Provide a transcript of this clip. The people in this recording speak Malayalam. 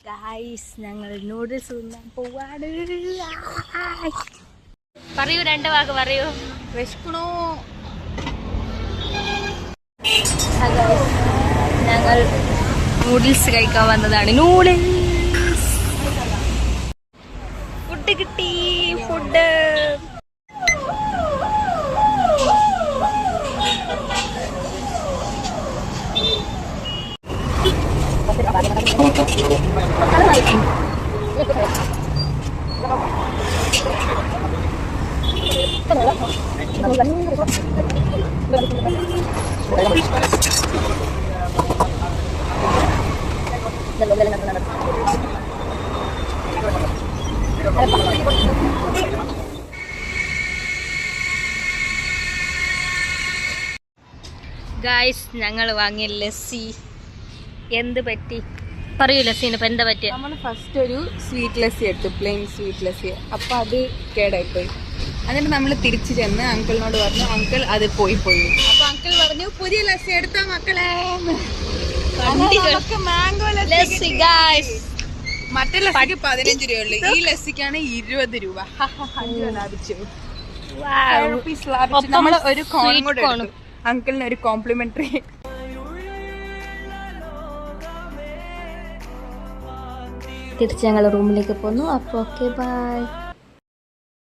ഗായ്സ് ഞങ്ങൾ നൂഡിൽസ് തിന്നാൻ പോവാണ്. പറയൂ, 2 വാക്ക് പറയൂ. വിശക്കണോ? ഞങ്ങൾ നൂഡിൽസ് കഴിക്കാൻ വന്നതാണ്. നൂഡിൽസ് ഫുഡ് കിട്ടി. ഫുഡ് ഗായ്സ്, ഞങ്ങൾ വാങ്ങിയ ലസ്സി. എന്ത് പറ്റി പറയൂ ലസ്സിന്? ഇപ്പം എന്താ പറ്റിയ? നമ്മൾ ഫസ്റ്റ് ഒരു സ്വീറ്റ് ലസ്സി എടുത്തു, പ്ലെയിൻ സ്വീറ്റ് ലസ്സി. അപ്പം അത് കേടായിപ്പോയി. എന്നിട്ട് നമ്മൾ തിരിച്ചു ചെന്ന് അങ്കിളിനോട് പറഞ്ഞു, അങ്കിൾ അത് പോയി. അപ്പൊ അങ്കിൾ പറഞ്ഞു, പുതിയ ലസ്സി എടുത്താ മക്കളെ. മാംഗോ ലസ്സി. മറ്റേ ലസ്സിക്ക് 15 രൂപയുള്ളൂ, ഈ ലസ്സിക്കാണ് 20 രൂപ. ലാഭിച്ചു. നമ്മൾ ഒരു കോൺ കൂടെ എടുത്തു. അങ്കിളിന് ഒരു കോംപ്ലിമെന്ററി. തിരിച്ച് ഞങ്ങൾ റൂമിലേക്ക് പോന്നു. അപ്പോൾ ഓക്കെ, ബൈ.